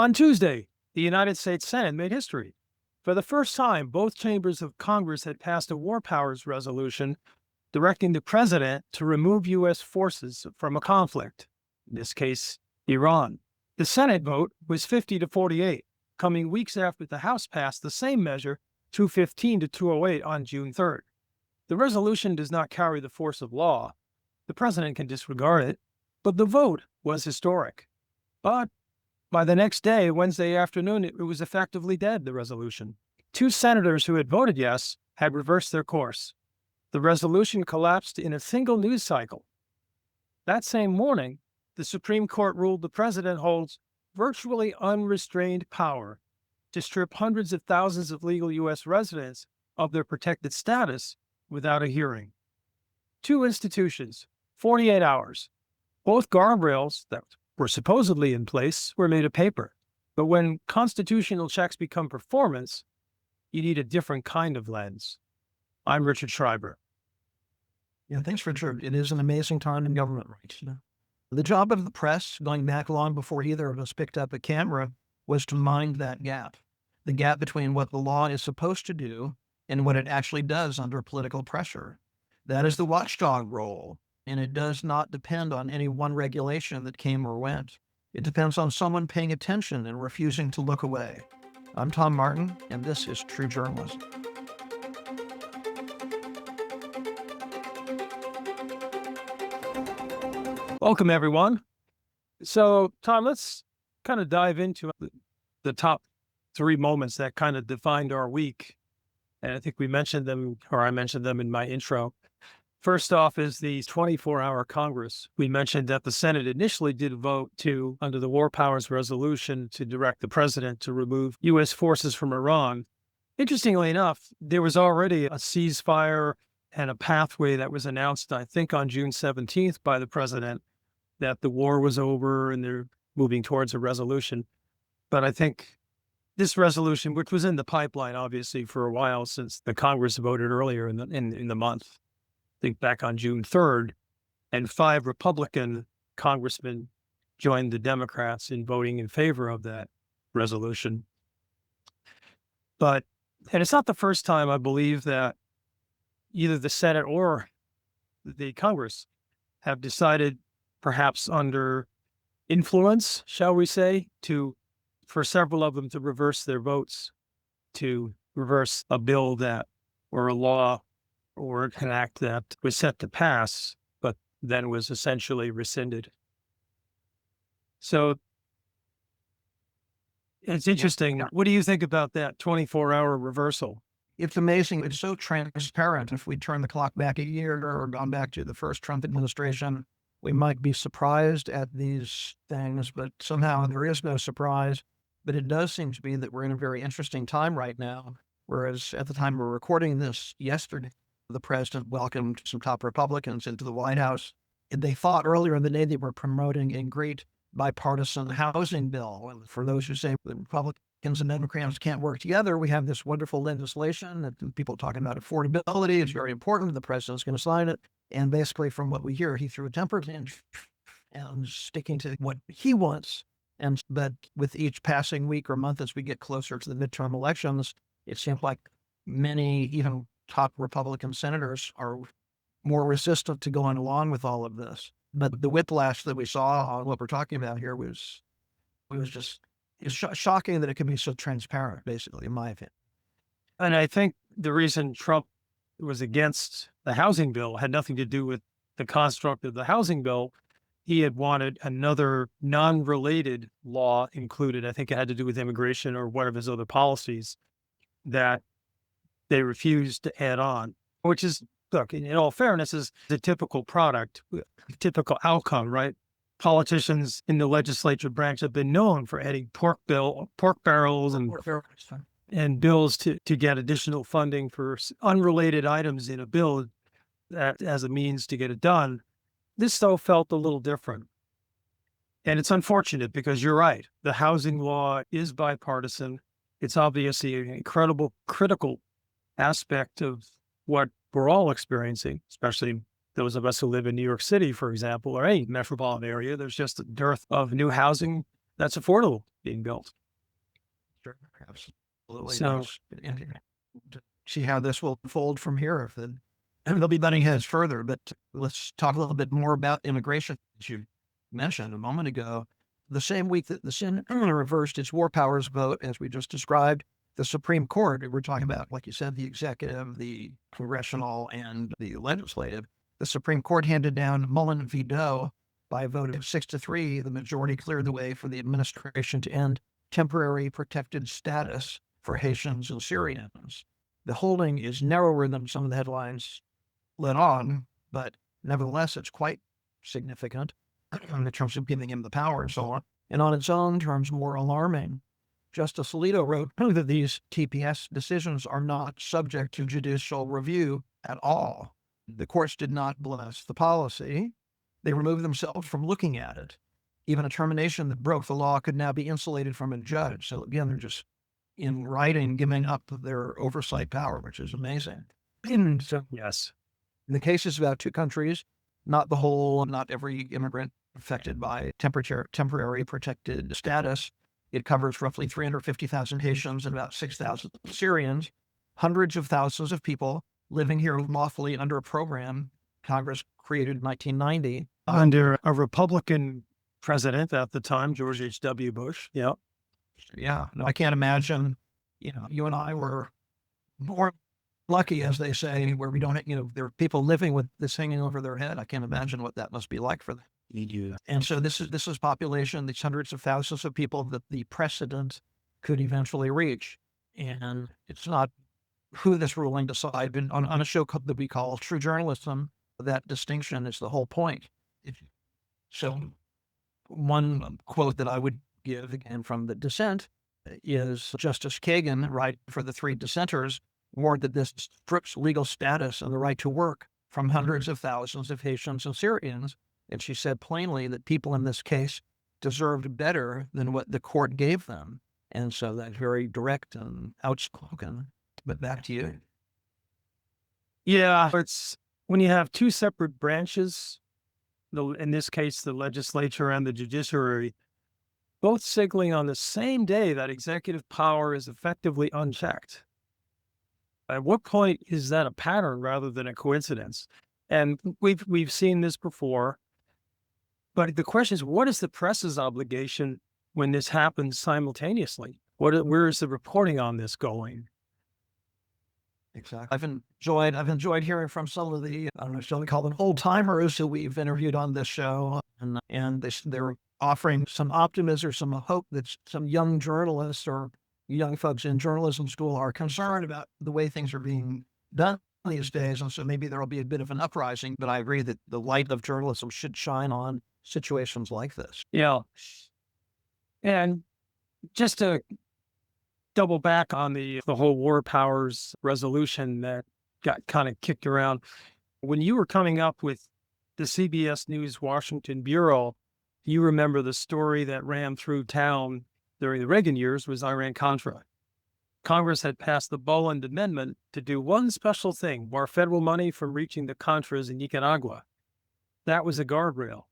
On Tuesday, the United States Senate made history. For the first time, both chambers of Congress had passed a war powers resolution directing the president to remove U.S. forces from a conflict, in this case, Iran. The Senate vote was 50 to 48, coming weeks after the House passed the same measure, 215 to 208 on June 3rd. The resolution does not carry the force of law. The president can disregard it, but the vote was historic. But by the next day, Wednesday afternoon, it was effectively dead, the resolution. Two senators who had voted yes had reversed their course. The resolution collapsed in a single news cycle. That same morning, the Supreme Court ruled the president holds virtually unrestrained power to strip hundreds of thousands of legal U.S. residents of their protected status without a hearing. Two institutions, 48 hours. Both guardrails that were supposedly in place were made of paper. But when constitutional checks become performance, you need a different kind of lens. I'm Richard Schreiber. Yeah, thanks, Richard. It is an amazing time in government right now. The job of the press, going back long before either of us picked up a camera, was to mind that gap. The gap between what the law is supposed to do and what it actually does under political pressure. That is the watchdog role, and it does not depend on any one regulation that came or went. It depends on someone paying attention and refusing to look away. I'm Tom Martin, and this is True Journalism. Welcome, everyone. So, Tom, let's kind of dive into the top three moments that kind of defined our week. And I think we mentioned them, or I mentioned them in my intro. First off is the 24-hour Congress. We mentioned that the Senate initially did vote under the War Powers Resolution, to direct the president to remove U.S. forces from Iran. Interestingly enough, there was already a ceasefire and a pathway that was announced, I think, on June 17th by the president, that the war was over and they're moving towards a resolution. But I think this resolution, which was in the pipeline, obviously, for a while since the Congress voted earlier in the month, I think back on June 3rd, and 5 Republican congressmen joined the Democrats in voting in favor of that resolution. And it's not the first time, I believe, that either the Senate or the Congress have decided, perhaps under influence, shall we say, for several of them to reverse their votes, to reverse a bill or a law or an act that was set to pass, but then was essentially rescinded. So it's interesting. Yeah. What do you think about that 24-hour reversal? It's amazing. It's so transparent. If we turn the clock back a year or gone back to the first Trump administration, we might be surprised at these things, but somehow there is no surprise. But it does seem to be that we're in a very interesting time right now, whereas at the time we're recording this yesterday, the president welcomed some top Republicans into the White House. And they thought earlier in the day they were promoting a great bipartisan housing bill. And for those who say the Republicans and Democrats can't work together, we have this wonderful legislation that people talking about affordability. It's very important. The president's going to sign it. And basically, from what we hear, he threw a temper tantrum and sticking to what he wants. But with each passing week or month as we get closer to the midterm elections, it seems like many, even top Republican senators, are more resistant to going along with all of this. But the whiplash that we saw on what we're talking about here was just shocking that it can be so transparent, basically, in my opinion. And I think the reason Trump was against the housing bill had nothing to do with the construct of the housing bill. He had wanted another non-related law included. I think it had to do with immigration or one of his other policies that they refused to add on, which is, look, in all fairness, is the typical typical outcome, right? Politicians in the legislature branch have been known for adding pork barrels and bills to get additional funding for unrelated items in a bill that as a means to get it done. This, though, felt a little different. And it's unfortunate because you're right. The housing law is bipartisan. It's obviously an incredible, critical aspect of what we're all experiencing, especially those of us who live in New York City, for example, or any metropolitan area. There's just a dearth of new housing that's affordable being built. Sure, absolutely. So And to see how this will unfold from here. If the, and they'll be butting heads further, but let's talk a little bit more about immigration, as you mentioned a moment ago. The same week that the Senate reversed its war powers vote, as we just described, the Supreme Court, we're talking about, like you said, the executive, the congressional, and the legislative, the Supreme Court handed down Mullen v. Doe by a vote of 6-3. The majority cleared the way for the administration to end temporary protected status for Haitians and Syrians. The holding is narrower than some of the headlines let on, but nevertheless, it's quite significant in terms of giving him the power and so on. And on its own terms, more alarming. Justice Alito wrote that these TPS decisions are not subject to judicial review at all. The courts did not bless the policy. They removed themselves from looking at it. Even a termination that broke the law could now be insulated from a judge. So again, they're just in writing giving up their oversight power, which is amazing. And so yes, in the cases about two countries, not the whole, not every immigrant affected by temporary protected status. It covers roughly 350,000 Haitians and about 6,000 Syrians, hundreds of thousands of people living here lawfully under a program Congress created in 1990. under a Republican president at the time, George H.W. Bush. Yeah. Yeah. No, I can't imagine, you and I were more lucky, as they say, where we don't, there are people living with this hanging over their head. I can't imagine what that must be like for them. And so this is population, these hundreds of thousands of people that the precedent could eventually reach. And it's not who this ruling decide, but on a show that we call True Journalism, that distinction is the whole point. So one quote that I would give again from the dissent is Justice Kagan, right, for the three dissenters, warned that this strips legal status and the right to work from hundreds of thousands of Haitians and Syrians. And she said plainly that people in this case deserved better than what the court gave them. And so that's very direct and outspoken. But back to you. Yeah, it's when you have two separate branches, in this case, the legislature and the judiciary, both signaling on the same day that executive power is effectively unchecked. At what point is that a pattern rather than a coincidence? And we've seen this before. But the question is, what is the press's obligation when this happens simultaneously? Where is the reporting on this going? Exactly. I've enjoyed hearing from some of the, I don't know, shall we call them old timers who we've interviewed on this show, and they're offering some optimism or some hope that some young journalists or young folks in journalism school are concerned about the way things are being done these days. And so maybe there'll be a bit of an uprising, but I agree that the light of journalism should shine on situations like this. Yeah. And just to double back on the whole war powers resolution that got kind of kicked around, when you were coming up with the CBS News Washington Bureau, you remember the story that ran through town during the Reagan years was Iran-Contra. Congress had passed the Boland Amendment to do one special thing, bar federal money from reaching the Contras in Nicaragua. That was a guardrail.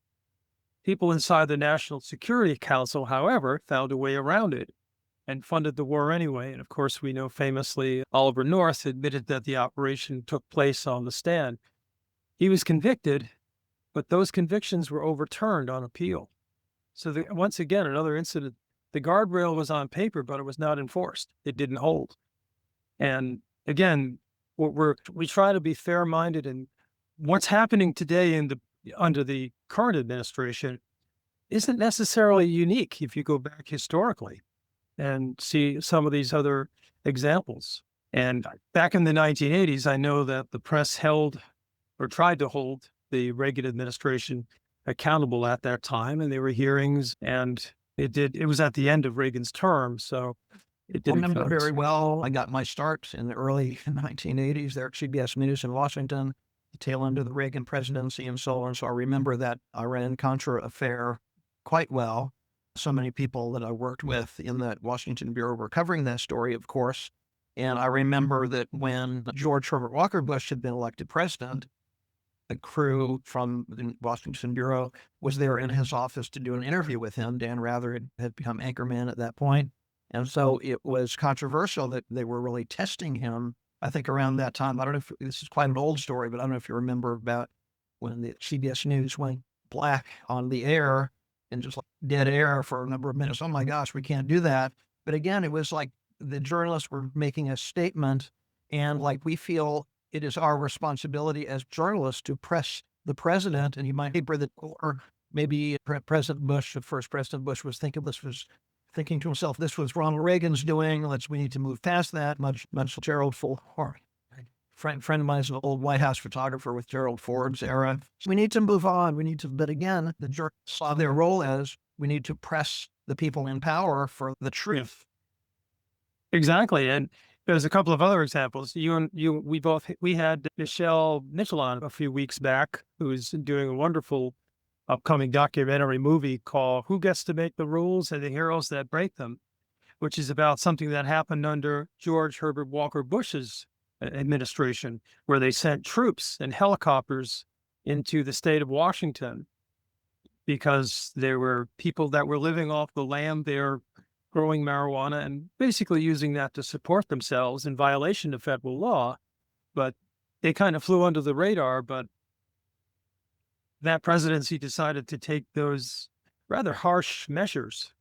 People inside the National Security Council, however, found a way around it and funded the war anyway. And of course, we know famously Oliver North admitted that the operation took place on the stand. He was convicted, but those convictions were overturned on appeal. So once again, another incident. The guardrail was on paper, but it was not enforced. It didn't hold. And again, we try to be fair-minded, and what's happening today under the current administration isn't necessarily unique if you go back historically and see some of these other examples. And back in the 1980s, I know that the press held or tried to hold the Reagan administration accountable at that time, and there were hearings, and it was at the end of Reagan's term, so it didn't. I remember very well. I got my start in the early 1980s there at CBS News in Washington, the tail end of the Reagan presidency and so on. So I remember that Iran-Contra affair quite well. So many people that I worked with in that Washington Bureau were covering that story, of course. And I remember that when George Herbert Walker Bush had been elected president, a crew from the Washington Bureau was there in his office to do an interview with him. Dan Rather had become anchorman at that point. And so it was controversial that they were really testing him, I think, around that time. I don't know if this is quite an old story, but I don't know if you remember about when the CBS News went black on the air and just like dead air for a number of minutes. Oh my gosh, we can't do that. But again, it was like the journalists were making a statement, and like we feel it is our responsibility as journalists to press the president. And you might remember that, or maybe President Bush, the first President Bush, was thinking to himself, this was Ronald Reagan's doing. We need to move past that. Much Gerald Ford, friend of mine is an old White House photographer with Gerald Ford's era. So we need to move on. But again, the journalists saw their role as we need to press the people in power for the truth. Exactly. And there's a couple of other examples. We had Michelle Mitchell on a few weeks back, who's doing a wonderful upcoming documentary movie called Who Gets to Make the Rules and the Heroes That Break Them, which is about something that happened under George Herbert Walker Bush's administration, where they sent troops and helicopters into the state of Washington because there were people that were living off the land there, growing marijuana and basically using that to support themselves in violation of federal law. But they kind of flew under the radar. But that presidency decided to take those rather harsh measures.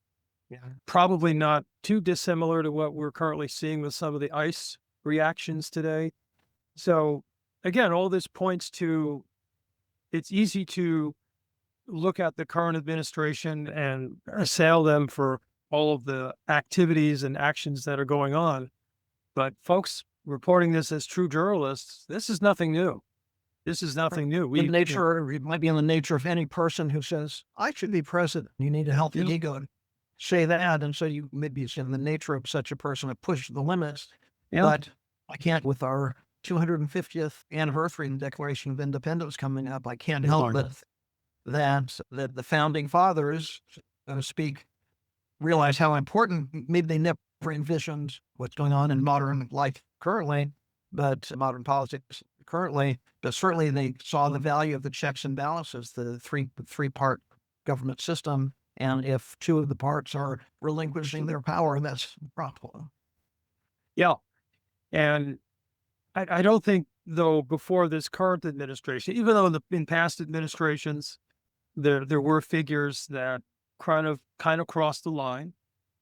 Yeah. Probably not too dissimilar to what we're currently seeing with some of the ICE reactions today. So again, all this points to it's easy to look at the current administration and assail them for all of the activities and actions that are going on. But folks reporting this as true journalists, this is nothing new. This is nothing new. It might be in the nature of any person who says, I should be president. You need a healthy ego to say that. And so you maybe it's in the nature of such a person to push the limits. Yeah. But I can't, with our 250th anniversary in the Declaration of Independence coming up, I can't help but that the founding fathers, so to speak, realize how important, maybe they never envisioned what's going on in modern life currently, but modern politics currently, but certainly they saw the value of the checks and balances, the three-part government system. And if two of the parts are relinquishing their power, that's a problem. Yeah. And I don't think, though, before this current administration, even though in past administrations, there were figures that kind of crossed the line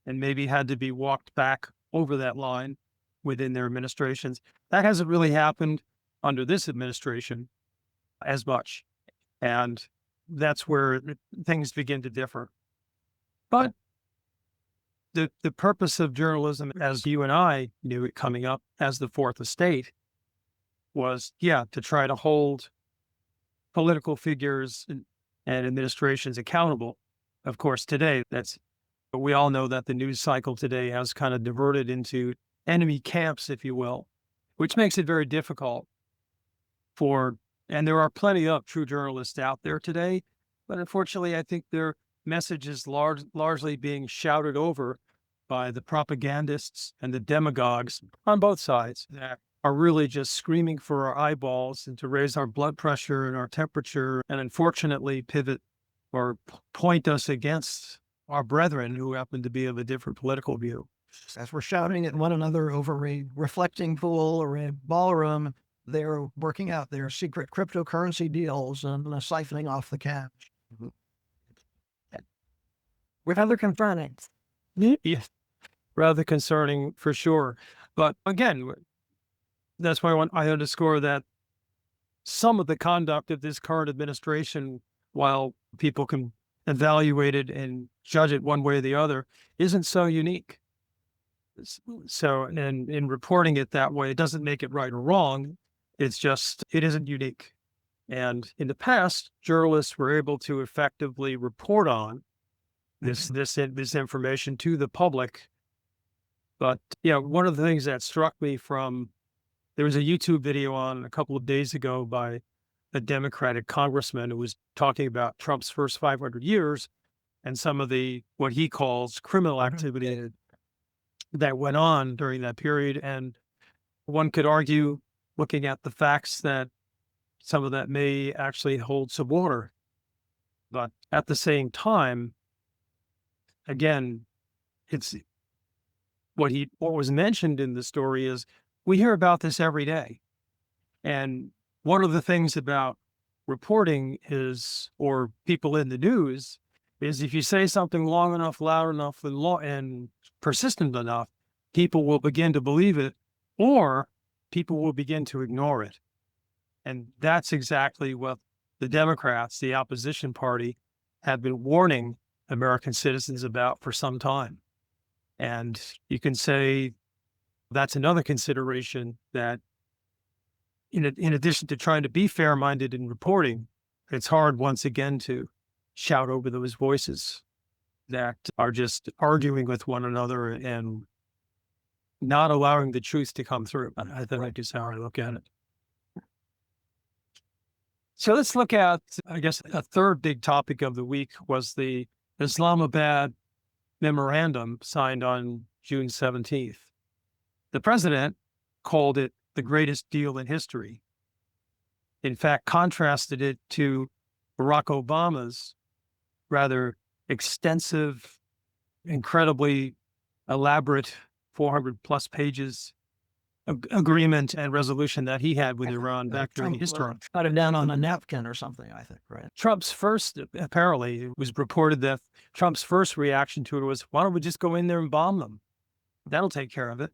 and maybe had to be walked back over that line within their administrations. That hasn't really happened under this administration as much. And that's where things begin to differ. But the purpose of journalism, as you and I knew it coming up as the fourth estate, was, to try to hold political figures and administrations accountable. Of course, today, but we all know that the news cycle today has kind of diverted into enemy camps, if you will, which makes it very difficult and there are plenty of true journalists out there today, but unfortunately, I think their message is largely being shouted over by the propagandists and the demagogues on both sides that are really just screaming for our eyeballs and to raise our blood pressure and our temperature, and unfortunately pivot or point us against our brethren who happen to be of a different political view. As we're shouting at one another over a reflecting pool or a ballroom, they're working out their secret cryptocurrency deals and siphoning off the cash. With other concerns. Yes, rather concerning for sure. But again, that's why I underscore that some of the conduct of this current administration, while people can evaluate it and judge it one way or the other, isn't so unique. So, and in reporting it that way, it doesn't make it right or wrong. It's just, it isn't unique. And in the past, journalists were able to effectively report on this information to the public. But one of the things that struck me there was a YouTube video on a couple of days ago by a Democratic congressman who was talking about Trump's first 500 years and some of what he calls criminal activity that went on during that period. And one could argue, looking at the facts, that some of that may actually hold some water. But at the same time, again, it's what was mentioned in the story is we hear about this every day. And one of the things about reporting is, or people in the news, is if you say something long enough, loud enough, and persistent enough, people will begin to believe it, or people will begin to ignore it. And that's exactly what the Democrats, the opposition party, have been warning American citizens about for some time. And you can say that's another consideration that in addition to trying to be fair-minded in reporting, it's hard once again to shout over those voices that are just arguing with one another and not allowing the truth to come through. I think is how I look at it. So let's look at, I guess, a third big topic of the week was the Islamabad Memorandum signed on June 17th. The president called it the greatest deal in history. In fact, contrasted it to Barack Obama's rather extensive, incredibly elaborate 400 plus pages agreement and resolution that he had with Iran back during his term. Cut it down on a napkin or something, I think, right? Trump's first, apparently, it was reported that Trump's first reaction to it was, why don't we just go in there and bomb them? That'll take care of it.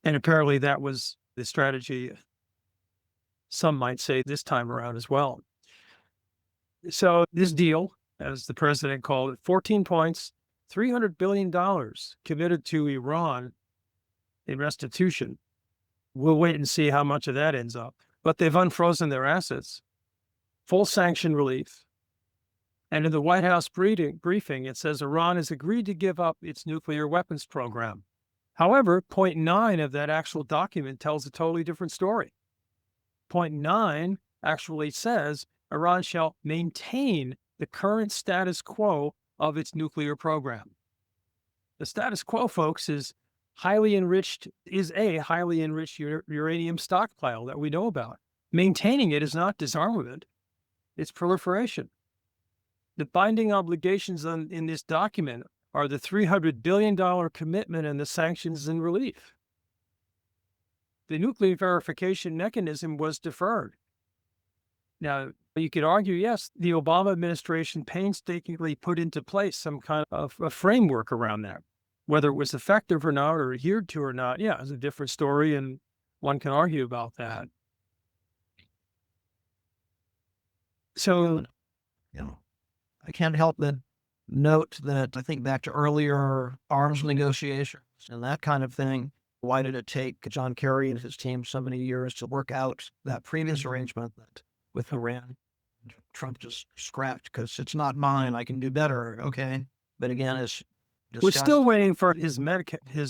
And apparently that was the strategy, some might say, this time around as well. So this deal, as the president called it, 14 points, $300 billion committed to Iran in restitution. We'll wait and see how much of that ends up. But they've unfrozen their assets, full sanction relief. And in the White House briefing, it says Iran has agreed to give up its nuclear weapons program. However, point 9 of that actual document tells a totally different story. Point 9 actually says Iran shall maintain the current status quo of its nuclear program. The status quo, folks, is a highly enriched uranium stockpile that we know about. Maintaining it is not disarmament, it's proliferation. The binding obligations in this document are the $300 billion commitment and the sanctions and relief. The nuclear verification mechanism was deferred. Now, you could argue, yes, the Obama administration painstakingly put into place some kind of a framework around that. Whether it was effective or not, or adhered to or not, yeah, it's a different story, and one can argue about that. So, I can't help but note that I think back to earlier arms negotiations and that kind of thing. Why did it take John Kerry and his team so many years to work out that previous arrangement that with Iran? Trump just scrapped because it's not mine. I can do better. Okay. But again, we're still waiting for his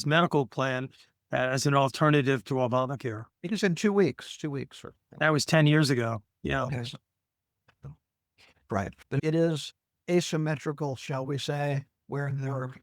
medical plan as an alternative to Obamacare. It is in 2 weeks. That was 10 years ago. Yeah. Okay. Right. But it is asymmetrical, shall we say, where there are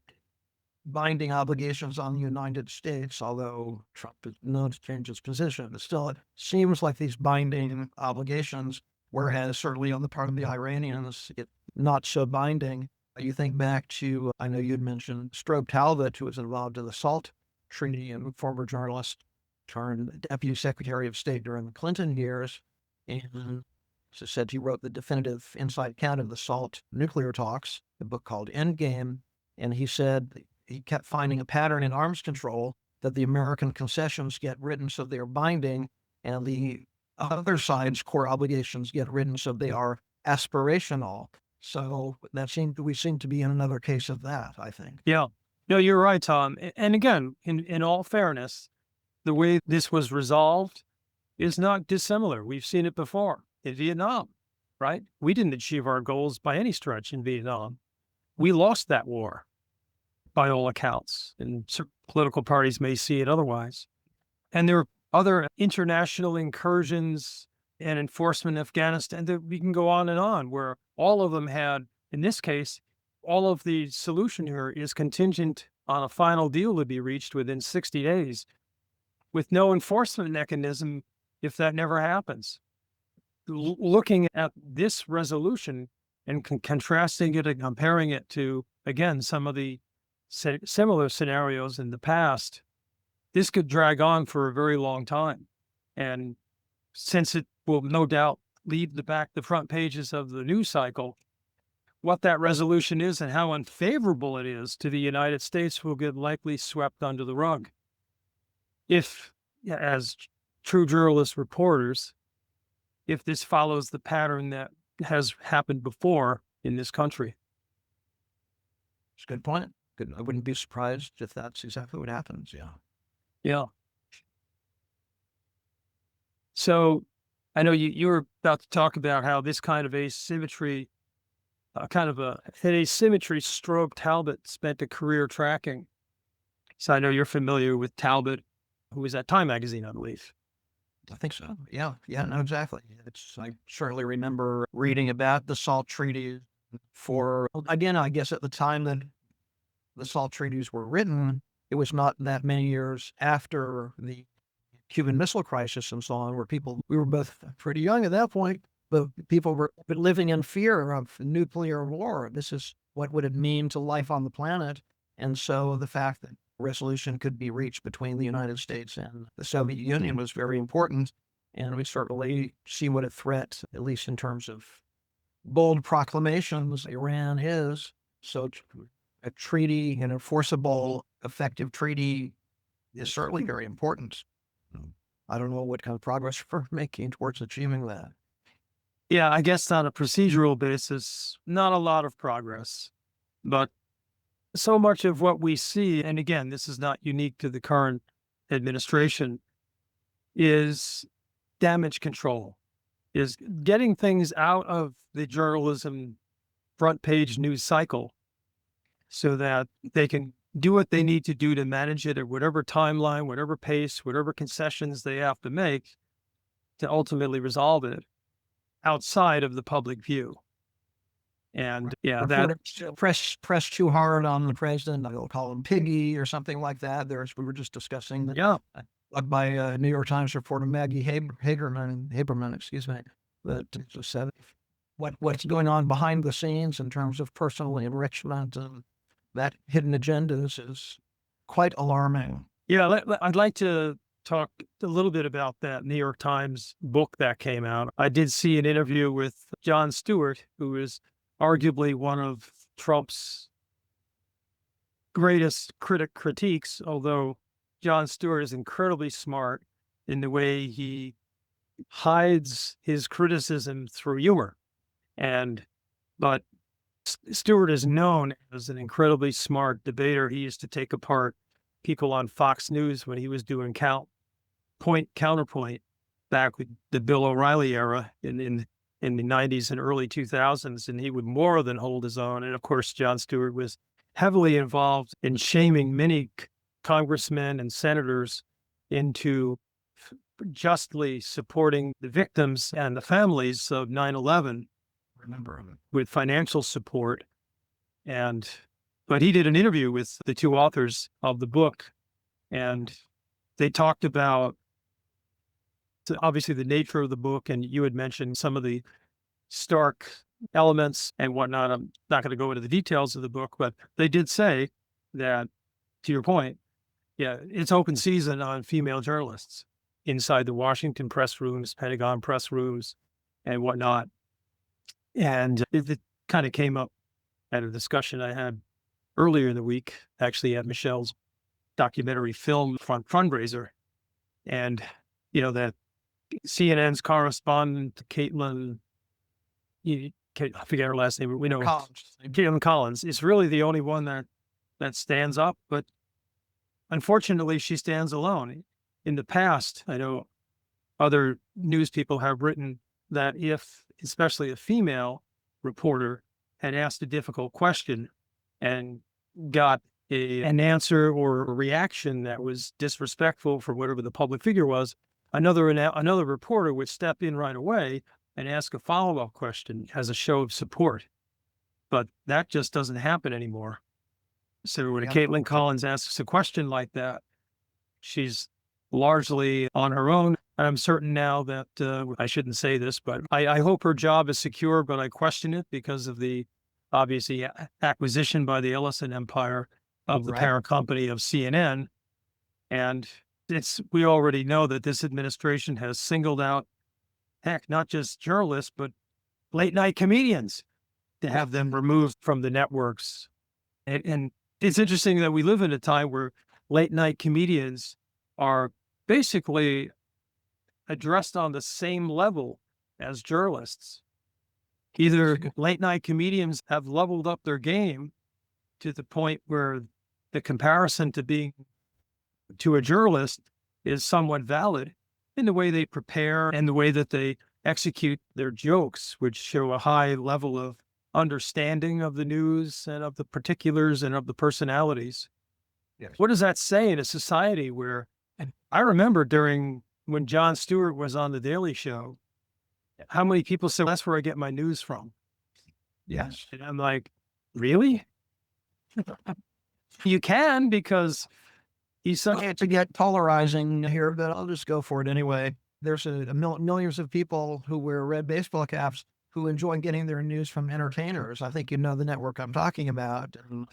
binding obligations on the United States, although Trump is known to change his position. But still, it seems like these binding obligations, whereas certainly on the part of the Iranians, it's not so binding. You think back to, I know you'd mentioned Strobe Talbot, who was involved in the SALT Treaty and former journalist turned Deputy Secretary of State during the Clinton years. And so said he wrote the definitive inside account of the SALT nuclear talks, a book called Endgame. And he said he kept finding a pattern in arms control that the American concessions get written so they're binding, and the other side's core obligations get written so they are aspirational. So we seem to be in another case of that, I think. Yeah. No, you're right, Tom. And again, in all fairness, the way this was resolved is not dissimilar. We've seen it before in Vietnam, right? We didn't achieve our goals by any stretch in Vietnam. We lost that war by all accounts, and political parties may see it otherwise. And there are other international incursions and enforcement in Afghanistan that we can go on, where all of them had, in this case, all of the solution here is contingent on a final deal to be reached within 60 days with no enforcement mechanism if that never happens. looking at this resolution and contrasting it and comparing it to, again, some of the similar scenarios in the past, this could drag on for a very long time. And since it will no doubt lead the front pages of the news cycle, what that resolution is and how unfavorable it is to the United States will get likely swept under the rug. If, as true journalist reporters, if this follows the pattern that has happened before in this country. It's a good point. Good. I wouldn't be surprised if that's exactly what happens. Yeah. Yeah. So I know you were about to talk about how this kind of asymmetry, an asymmetry stroke Talbot spent a career tracking. So I know you're familiar with Talbot, who was at Time magazine, I believe. I think so. Yeah. Yeah. No, exactly. I certainly remember reading about the SALT treaties again, I guess at the time that the SALT treaties were written, it was not that many years after the Cuban Missile Crisis and so on, where we were both pretty young at that point, but people were living in fear of nuclear war. This is what would it mean to life on the planet. And so the fact that resolution could be reached between the United States and the Soviet Union was very important. And we certainly see what a threat, at least in terms of bold proclamations, Iran is. So a treaty, an enforceable, effective treaty is certainly very important. I don't know what kind of progress we're making towards achieving that. Yeah, I guess on a procedural basis, not a lot of progress, but so much of what we see, and again, this is not unique to the current administration, is damage control, is getting things out of the journalism front page news cycle so that they can do what they need to do to manage it at whatever timeline, whatever pace, whatever concessions they have to make to ultimately resolve it outside of the public view. And yeah, that press too hard on the president, they'll call him piggy or something like that. We were just discussing that. By New York Times reporter Maggie Haberman, excuse me, that said what's going on behind the scenes in terms of personal enrichment and that hidden agendas is quite alarming. Yeah, I'd like to talk a little bit about that New York Times book that came out. I did see an interview with Jon Stewart, who is arguably one of Trump's greatest critiques, although Jon Stewart is incredibly smart in the way he hides his criticism through humor. But Stewart is known as an incredibly smart debater. He used to take apart people on Fox News when he was doing counterpoint back with the Bill O'Reilly era in the 90s and early 2000s, and he would more than hold his own. And of course, Jon Stewart was heavily involved in shaming many congressmen and senators into justly supporting the victims and the families of 9/11. Remember him with financial support. But he did an interview with the two authors of the book, and they talked about obviously the nature of the book, and you had mentioned some of the stark elements and whatnot. I'm not going to go into the details of the book, but they did say that, to your point, yeah, it's open season on female journalists inside the Washington press rooms, Pentagon press rooms, and whatnot. And it kind of came up at a discussion I had earlier in the week, actually at Michelle's documentary film fundraiser. And, that CNN's correspondent, Kaitlan, I forget her last name, we know Kaitlan Collins is really the only one that stands up. But unfortunately, she stands alone. In the past, I know other news people have written that if, especially a female reporter, had asked a difficult question and got an answer or a reaction that was disrespectful for whatever the public figure was, another reporter would step in right away and ask a follow-up question as a show of support. But that just doesn't happen anymore. So when Kaitlan Collins asks a question like that, she's largely on her own. And I'm certain now that I shouldn't say this, but I hope her job is secure, but I question it because of the obviously acquisition by the Ellison Empire of the Right. parent company of CNN. And we already know that this administration has singled out, heck, not just journalists, but late night comedians to have them removed from the networks. And it's interesting that we live in a time where late night comedians are basically addressed on the same level as journalists. Either late night comedians have leveled up their game to the point where the comparison to a journalist is somewhat valid in the way they prepare and the way that they execute their jokes, which show a high level of understanding of the news and of the particulars and of the personalities. Yes. What does that say in a society where, and I remember when Jon Stewart was on The Daily Show, how many people said, that's where I get my news from. Yes. And I'm like, really? You can, because he's such Okay, to get polarizing here, but I'll just go for it anyway. There's millions of people who wear red baseball caps who enjoy getting their news from entertainers. I think you know the network I'm talking about. And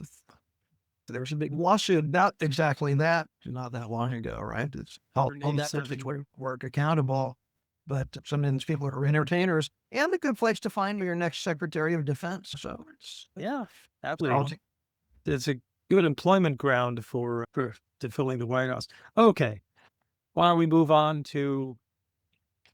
there was a big lawsuit about exactly that not that long ago, right? It's held that particular work accountable. But some of these people are entertainers and a good place to find your next Secretary of Defense. So it's absolutely. It's a good employment ground for filling the White House. Okay. Why don't we move on to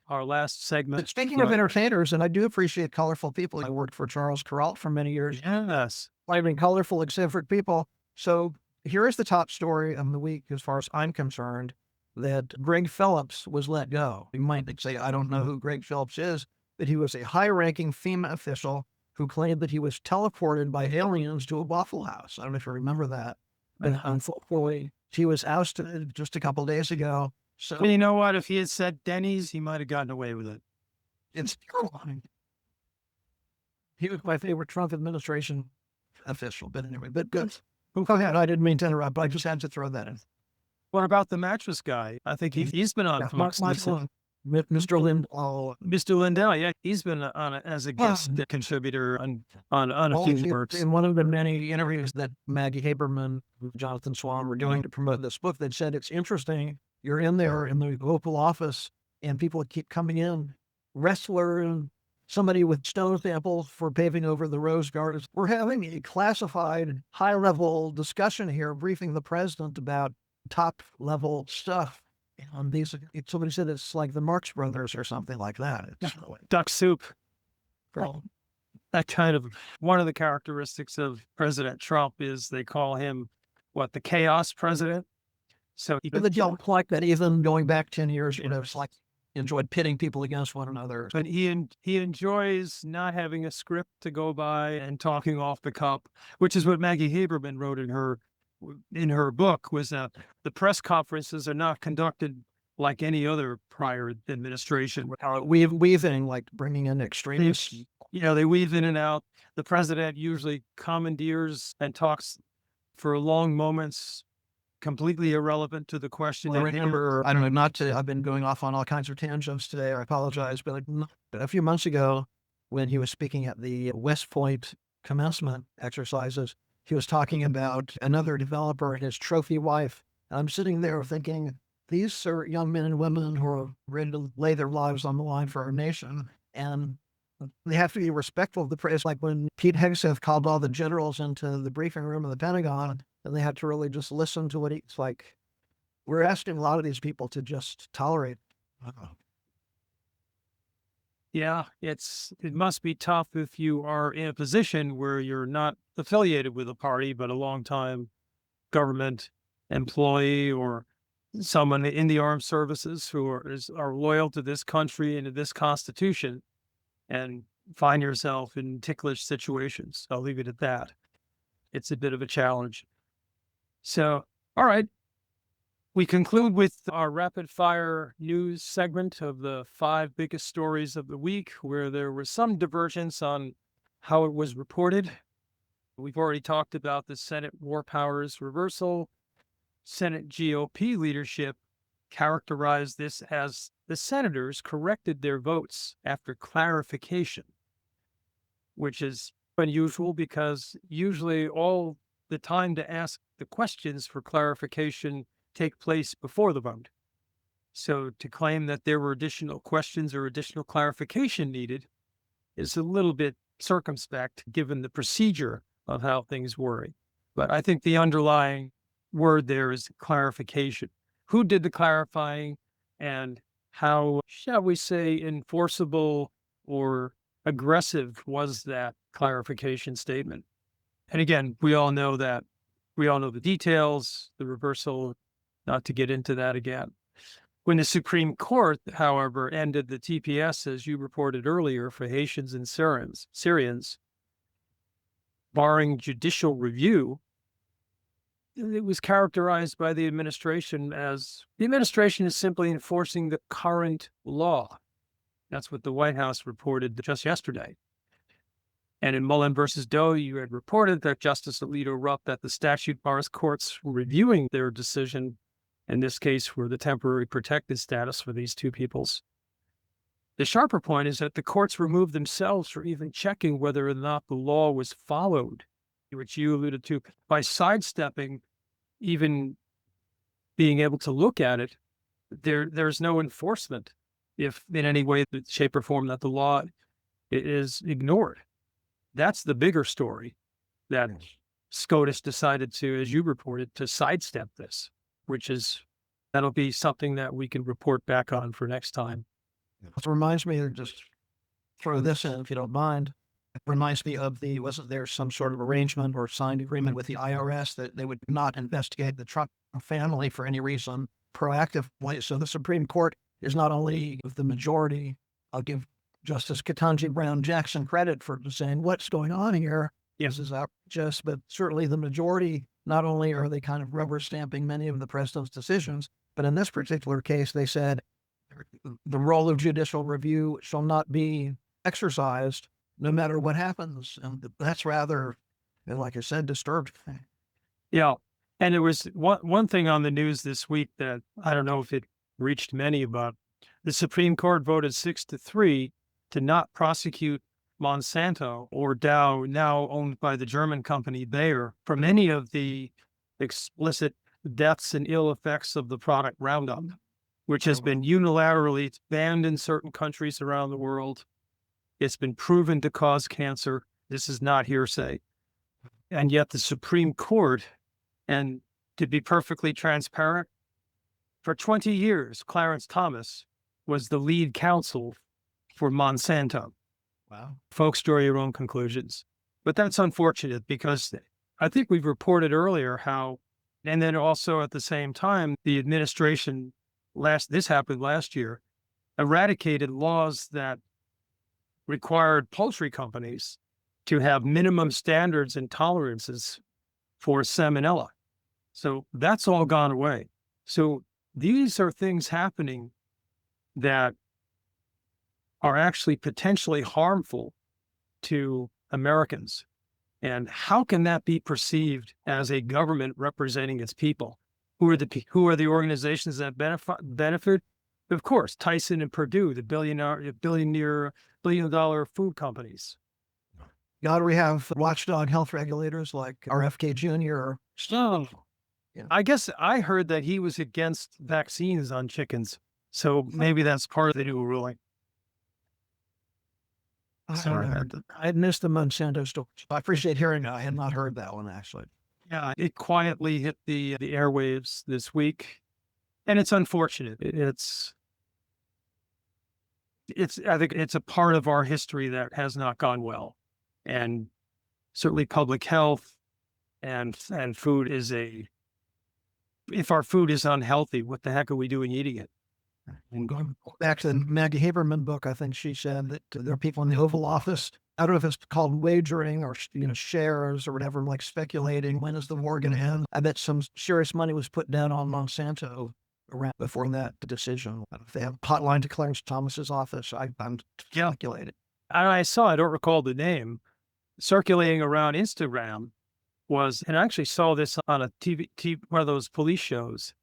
our last segment? But speaking of entertainers, and I do appreciate colorful people. I worked for Charles Kuralt for many years. Yes. Finding colorful, eccentric people. So here is the top story of the week, as far as I'm concerned, that Greg Phillips was let go. You might say, I don't know who Greg Phillips is, but he was a high-ranking FEMA official who claimed that he was teleported by aliens to a Waffle House. I don't know if you remember that. But unfortunately, he was ousted just a couple days ago. So you know what? If he had said Denny's, he might have gotten away with it. It's terrifying. He was my favorite Trump administration official, but anyway, but good. Go ahead. I didn't mean to interrupt, but I just had to throw that in. What about the mattress guy? I think he's been on Mr. Lindell. Mr. Lindell, yeah, he's been on as a guest contributor on a few works. In one of the many interviews that Maggie Haberman and Jonathan Swan were doing to promote this book, they said it's interesting. You're in there in the local office, and people keep coming in. Wrestler and somebody with stone samples for paving over the Rose Garden. We're having a classified, high-level discussion here, briefing the president about top-level stuff. And somebody said it's like the Marx Brothers or something like that. It's duck soup. Well, that kind of one of the characteristics of President Trump is they call him the chaos president. So they don't like that. Even going back 10 years, it's like enjoyed pitting people against one another. But he enjoys not having a script to go by and talking off the cuff, which is what Maggie Haberman wrote in her book, was that the press conferences are not conducted like any other prior administration. Weaving, like bringing in extremists. They weave in and out. The president usually commandeers and talks for long moments, completely irrelevant to the question. Well, I remember, I've been going off on all kinds of tangents today. I apologize, but a few months ago, when he was speaking at the West Point commencement exercises, he was talking about another developer and his trophy wife. And I'm sitting there thinking, these are young men and women who are ready to lay their lives on the line for our nation. And they have to be respectful of the press. Like when Pete Hegseth called all the generals into the briefing room of the Pentagon, and they had to really just listen to what he's like. We're asking a lot of these people to just tolerate. Yeah, it must be tough if you are in a position where you're not affiliated with a party, but a longtime government employee or someone in the armed services who are loyal to this country and to this Constitution, and find yourself in ticklish situations. I'll leave it at that. It's a bit of a challenge. So, all right. We conclude with our rapid fire news segment of the 5 biggest stories of the week, where there was some divergence on how it was reported. We've already talked about the Senate war powers reversal, Senate GOP leadership characterized this as the senators corrected their votes after clarification, which is unusual because usually all the time to ask the questions for clarification take place before the vote. So to claim that there were additional questions or additional clarification needed is a little bit circumspect given the procedure of how things were. But I think the underlying word there is clarification. Who did the clarifying and how, shall we say, enforceable or aggressive was that clarification statement? And again, we all know the details, the reversal, not to get into that again. When the Supreme Court, however, ended the TPS, as you reported earlier, for Haitians and Syrians, barring judicial review, it was characterized by the administration as the administration is simply enforcing the current law. That's what the White House reported just yesterday. And in Mullen versus Doe, you had reported that Justice Alito wrote that the statute bars courts reviewing their decision, in this case, for the temporary protected status for these two peoples. The sharper point is that the courts removed themselves from even checking whether or not the law was followed, which you alluded to, by sidestepping even being able to look at it. There's no enforcement if in any way, shape, or form that the law is ignored. That's the bigger story that SCOTUS decided to, as you reported, to sidestep this, which is, that'll be something that we can report back on for next time. It reminds me of, just throw this in if you don't mind. It reminds me of wasn't there some sort of arrangement or signed agreement with the IRS that they would not investigate the Trump family for any reason proactively? So the Supreme Court is not only of the majority. I'll give Justice Ketanji Brown Jackson credit for saying what's going on here. Yes. This is outrageous, but certainly the majority, not only are they kind of rubber stamping many of the president's decisions, but in this particular case, they said the role of judicial review shall not be exercised no matter what happens. And that's rather, like I said, disturbed. Yeah. And it was one thing on the news this week that I don't know if it reached many, but the Supreme Court voted 6-3 to not prosecute Monsanto, or Dow, now owned by the German company Bayer, for many of the explicit deaths and ill effects of the product Roundup, which has been unilaterally banned in certain countries around the world. It's been proven to cause cancer. This is not hearsay. And yet the Supreme Court, and to be perfectly transparent, for 20 years, Clarence Thomas was the lead counsel for Monsanto. Wow. Folks, draw your own conclusions. But that's unfortunate because I think we've reported earlier how, and then also at the same time, the administration, this happened last year, eradicated laws that required poultry companies to have minimum standards and tolerances for salmonella. So that's all gone away. So these are things happening that are actually potentially harmful to Americans. And how can that be perceived as a government representing its people? Who are the organizations that benefit? Of course, Tyson and Purdue, the billion-dollar food companies. God, we have watchdog health regulators like RFK Jr. So, I guess I heard that he was against vaccines on chickens. So maybe that's part of the new ruling. I had missed the Monsanto story. I appreciate hearing that. I had not heard that one, actually. Yeah, it quietly hit the airwaves this week, and it's unfortunate. I think it's a part of our history that has not gone well, and certainly public health and food is if our food is unhealthy, what the heck are we doing eating it? And going back to the Maggie Haberman book, I think she said that there are people in the Oval Office, I don't know if it's called wagering or, shares or whatever, like speculating, when is the war going to end? I bet some serious money was put down on Monsanto around before that decision. If they have a hotline to Clarence Thomas's office, I'm speculating. I don't recall the name, circulating around Instagram and I actually saw this on a TV, one of those police shows,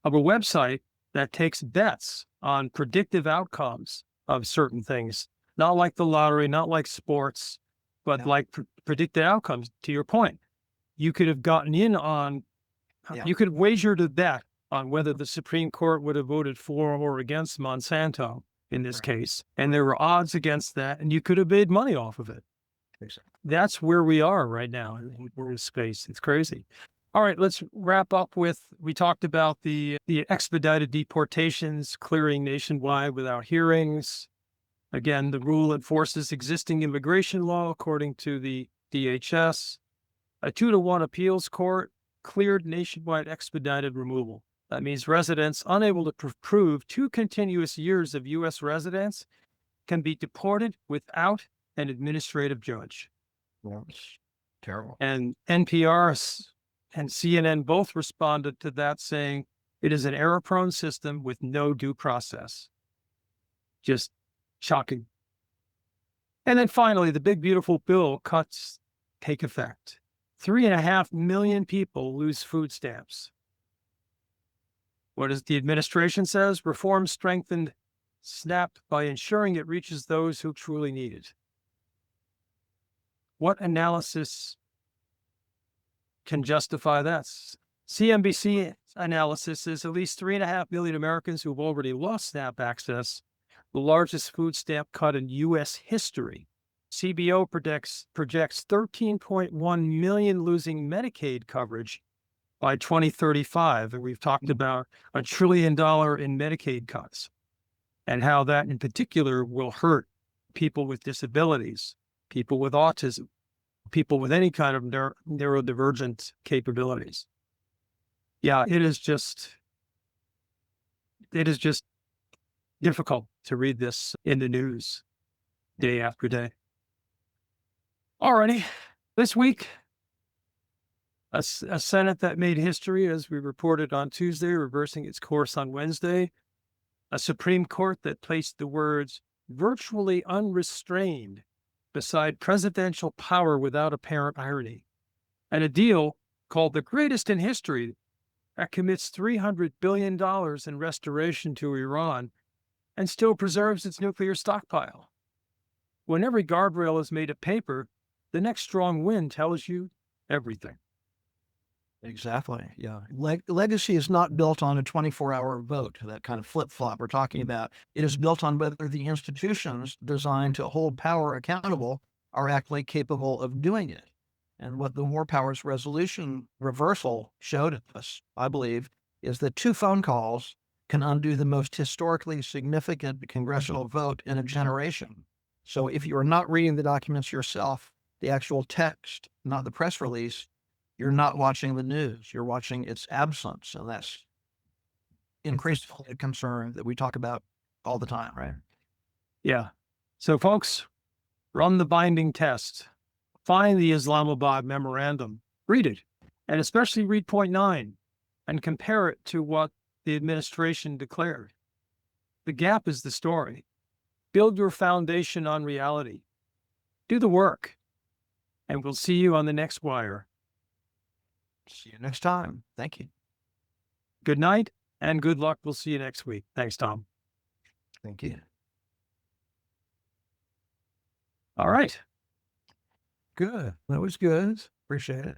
of a website that takes bets on predictive outcomes of certain things, not like the lottery, not like sports, but Yeah. like predicted outcomes. To your point, you could have gotten in on, Yeah. you could wager to bet on whether the Supreme Court would have voted for or against Monsanto in this Right. case. And there were odds against that, and you could have made money off of it. Exactly. That's where we are right now. We're in space. It's crazy. All right, let's wrap up with, we talked about the expedited deportations clearing nationwide without hearings. Again, the rule enforces existing immigration law according to the DHS. A 2-to-1 appeals court cleared nationwide expedited removal. That means residents unable to prove 2 continuous years of U.S. residence can be deported without an administrative judge. Well, it's terrible. And NPR and CNN both responded to that, saying it is an error-prone system with no due process. Just shocking. And then finally, the big, beautiful bill cuts take effect. 3.5 million people lose food stamps. What does the administration says? Reform strengthened SNAP by ensuring it reaches those who truly need it. What analysis can justify that? CNBC analysis is at least 3.5 million Americans who've already lost SNAP access, the largest food stamp cut in U.S. history. CBO projects 13.1 million losing Medicaid coverage by 2035. And we've talked about $1 trillion in Medicaid cuts and how that in particular will hurt people with disabilities, people with autism, people with any kind of neurodivergent capabilities. Yeah, it is just difficult to read this in the news day after day. Alrighty, this week, a Senate that made history, as we reported on Tuesday, reversing its course on Wednesday. A Supreme Court that placed the words virtually unrestrained beside presidential power without apparent irony. And a deal called the greatest in history that commits $300 billion in restoration to Iran and still preserves its nuclear stockpile. When every guardrail is made of paper, the next strong wind tells you everything. Exactly. Yeah. Legacy is not built on a 24-hour vote, that kind of flip-flop we're talking about. It is built on whether the institutions designed to hold power accountable are actually capable of doing it. And what the War Powers Resolution reversal showed us, I believe, is that 2 phone calls can undo the most historically significant congressional vote in a generation. So if you're not reading the documents yourself, the actual text, not the press release, you're not watching the news. You're watching its absence. And that's increasingly a concern that we talk about all the time, right? Yeah. So folks, run the binding test. Find the Islamabad Memorandum. Read it. And especially read point 9 and compare it to what the administration declared. The gap is the story. Build your foundation on reality. Do the work. And we'll see you on the next wire. See you next time. Thank you. Good night and good luck. We'll see you next week. Thanks, Tom. Thank you. All right. Good. That was good. Appreciate it.